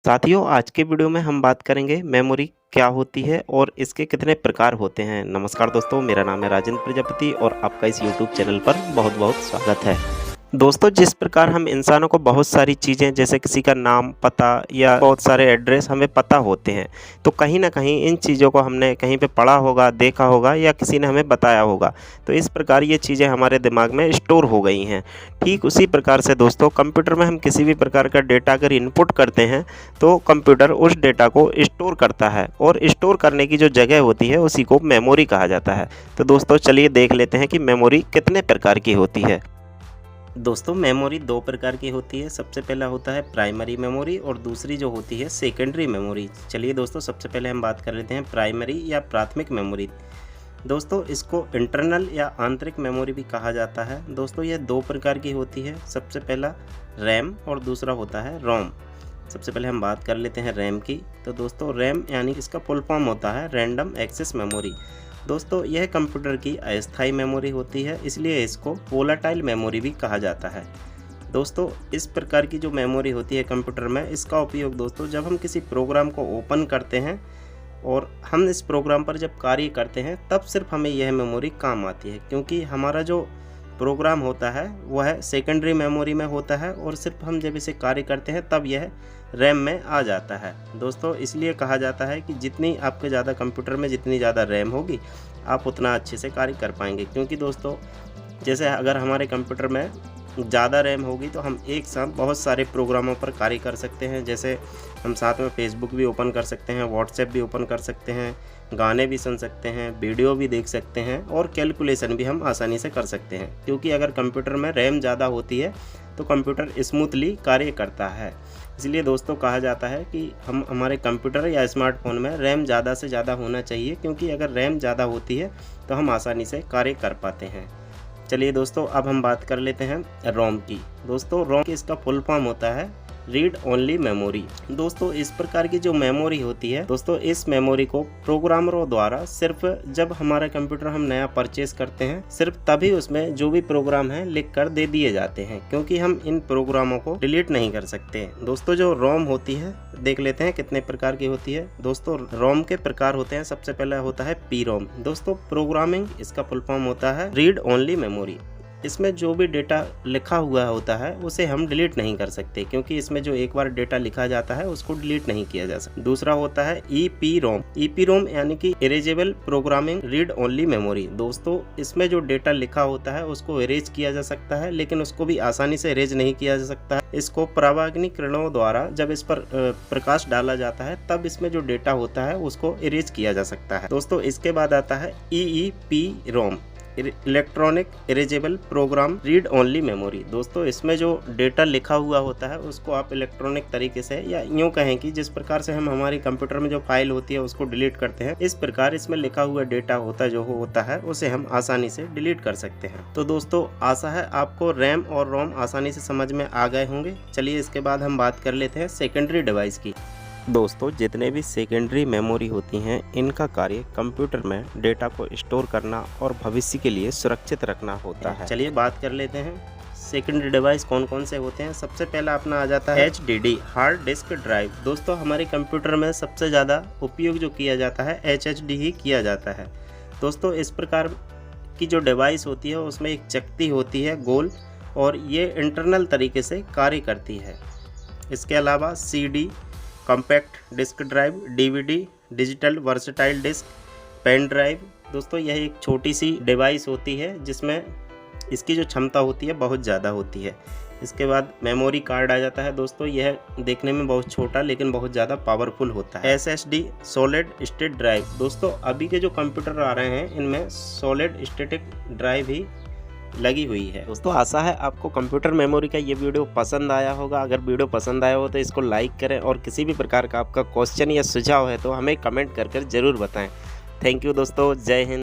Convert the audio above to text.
साथियों, आज के वीडियो में हम बात करेंगे मेमोरी क्या होती है और इसके कितने प्रकार होते हैं। नमस्कार दोस्तों, मेरा नाम है राजेंद्र प्रजापति और आपका इस यूट्यूब चैनल पर बहुत-बहुत स्वागत है। दोस्तों, जिस प्रकार हम इंसानों को बहुत सारी चीज़ें जैसे किसी का नाम, पता या बहुत सारे एड्रेस हमें पता होते हैं, तो कहीं न कहीं इन चीज़ों को हमने कहीं पे पढ़ा होगा, देखा होगा या किसी ने हमें बताया होगा। तो इस प्रकार ये चीज़ें हमारे दिमाग में स्टोर हो गई हैं। ठीक उसी प्रकार से दोस्तों कंप्यूटर में हम किसी भी प्रकार का डेटा अगर इनपुट करते हैं, तो कंप्यूटर उस डेटा को स्टोर करता है और स्टोर करने की जो जगह होती है उसी को मेमोरी कहा जाता है। तो दोस्तों चलिए देख लेते हैं कि मेमोरी कितने प्रकार की होती है। दोस्तों, मेमोरी दो प्रकार की होती है। सबसे पहला होता है प्राइमरी मेमोरी और दूसरी जो होती है सेकेंडरी मेमोरी। चलिए दोस्तों, सबसे पहले हम बात कर लेते हैं प्राइमरी या प्राथमिक मेमोरी। दोस्तों, इसको इंटरनल या आंतरिक मेमोरी भी कहा जाता है। दोस्तों, यह दो प्रकार की होती है। सबसे पहला रैम और दूसरा होता है रोम। सबसे पहले हम बात कर लेते हैं रैम की। तो दोस्तों, रैम यानी इसका फुल फॉर्म होता है रैंडम एक्सेस मेमोरी। दोस्तों, यह कंप्यूटर की अस्थायी मेमोरी होती है, इसलिए इसको वोलाटाइल मेमोरी भी कहा जाता है। दोस्तों, इस प्रकार की जो मेमोरी होती है कंप्यूटर में, इसका उपयोग दोस्तों जब हम किसी प्रोग्राम को ओपन करते हैं और हम इस प्रोग्राम पर जब कार्य करते हैं, तब सिर्फ हमें यह मेमोरी काम आती है, क्योंकि हमारा जो प्रोग्राम होता है वह सेकेंडरी मेमोरी में होता है और सिर्फ हम जब इसे कार्य करते हैं तब यह रैम में आ जाता है। दोस्तों, इसलिए कहा जाता है कि जितनी आपके ज़्यादा कंप्यूटर में जितनी ज़्यादा रैम होगी, आप उतना अच्छे से कार्य कर पाएंगे। क्योंकि दोस्तों, जैसे अगर हमारे कंप्यूटर में ज़्यादा रैम होगी तो हम एक साथ बहुत सारे प्रोग्रामों पर कार्य कर सकते हैं। जैसे हम साथ में फेसबुक भी ओपन कर सकते हैं, व्हाट्सएप भी ओपन कर सकते हैं, गाने भी सुन सकते हैं, वीडियो भी देख सकते हैं और कैलकुलेशन भी हम आसानी से कर सकते हैं। क्योंकि अगर कंप्यूटर में रैम ज़्यादा होती है तो कंप्यूटर स्मूथली कार्य करता है। इसलिए दोस्तों कहा जाता है कि हम हमारे कंप्यूटर या स्मार्टफोन में रैम ज़्यादा से ज़्यादा होना चाहिए, क्योंकि अगर रैम ज़्यादा होती है तो हम आसानी से कार्य कर पाते हैं। चलिए दोस्तों, अब हम बात कर लेते हैं रोम की। दोस्तों, रोम की इसका फुल फॉर्म होता है रीड ओनली मेमोरी। दोस्तों, इस प्रकार की जो मेमोरी होती है, दोस्तों इस मेमोरी को प्रोग्रामरों द्वारा सिर्फ जब हमारा कंप्यूटर हम नया परचेज करते हैं, सिर्फ तभी उसमें जो भी प्रोग्राम है लिख कर दे दिए जाते हैं, क्योंकि हम इन प्रोग्रामों को डिलीट नहीं कर सकते। दोस्तों, जो रोम होती है देख लेते हैं कितने प्रकार की होती है। दोस्तों, रोम के प्रकार होते हैं। सबसे पहला होता है पी रोम। दोस्तों, प्रोग्रामिंग इसका फुल फॉर्म होता है रीड ओनली मेमोरी। इसमें जो भी डेटा लिखा हुआ होता है उसे हम डिलीट नहीं कर सकते, क्योंकि इसमें जो एक बार डेटा लिखा जाता है उसको डिलीट नहीं किया जा सकता। दूसरा होता है ईपी रोम। ईपी रोम यानी कि erasable programming read only memory. दोस्तों, इसमें जो डेटा लिखा होता है उसको इरेज किया जा सकता है, लेकिन उसको भी आसानी से इरेज नहीं किया जा सकता है। इसको परावैंगनी किरणों द्वारा जब इस पर प्रकाश डाला जाता है, तब इसमें जो डेटा होता है उसको इरेज किया जा सकता है। दोस्तों, इसके बाद आता है EEPROM, electronic erasable program read only memory. दोस्तों, इसमें जो डेटा लिखा हुआ होता है उसको आप इलेक्ट्रॉनिक तरीके से, या यूं कहें कि जिस प्रकार से हम हमारी कंप्यूटर में जो फाइल होती है उसको डिलीट करते हैं, इस प्रकार इसमें लिखा हुआ डेटा होता है उसे हम आसानी से डिलीट कर सकते हैं। तो दोस्तों, आशा है आपको रैम और रोम आसानी से समझ में आ गए होंगे। चलिए इसके बाद हम बात कर लेते हैं सेकेंडरी डिवाइस की। दोस्तों, जितने भी सेकेंडरी मेमोरी होती हैं, इनका कार्य कंप्यूटर में डेटा को स्टोर करना और भविष्य के लिए सुरक्षित रखना होता है। चलिए बात कर लेते हैं सेकेंडरी डिवाइस कौन कौन से होते हैं। सबसे पहला अपना आ जाता है HDD हार्ड डिस्क ड्राइव। दोस्तों, हमारे कंप्यूटर में सबसे ज़्यादा उपयोग जो किया जाता है HDD ही किया जाता है। दोस्तों, इस प्रकार की जो डिवाइस होती है उसमें एक चकती होती है गोल, और ये इंटरनल तरीके से कार्य करती है। इसके अलावा CD, compact disc drive, DVD, digital versatile disc, pen drive. दोस्तों, यह एक छोटी सी डिवाइस होती है जिसमें इसकी जो क्षमता होती है बहुत ज़्यादा होती है। इसके बाद मेमोरी कार्ड आ जाता है। दोस्तों, यह देखने में बहुत छोटा लेकिन बहुत ज़्यादा पावरफुल होता है। SSD solid state drive. दोस्तों, अभी के जो कंप्यूटर आ रहे हैं इनमें सॉलिड स्टेटिक ड्राइव ही लगी हुई है। दोस्तों, आशा है आपको कंप्यूटर मेमोरी का ये वीडियो पसंद आया होगा। अगर वीडियो पसंद आया हो तो इसको लाइक करें, और किसी भी प्रकार का आपका क्वेश्चन या सुझाव है तो हमें कमेंट कर जरूर बताएं। थैंक यू दोस्तों, जय हिंद।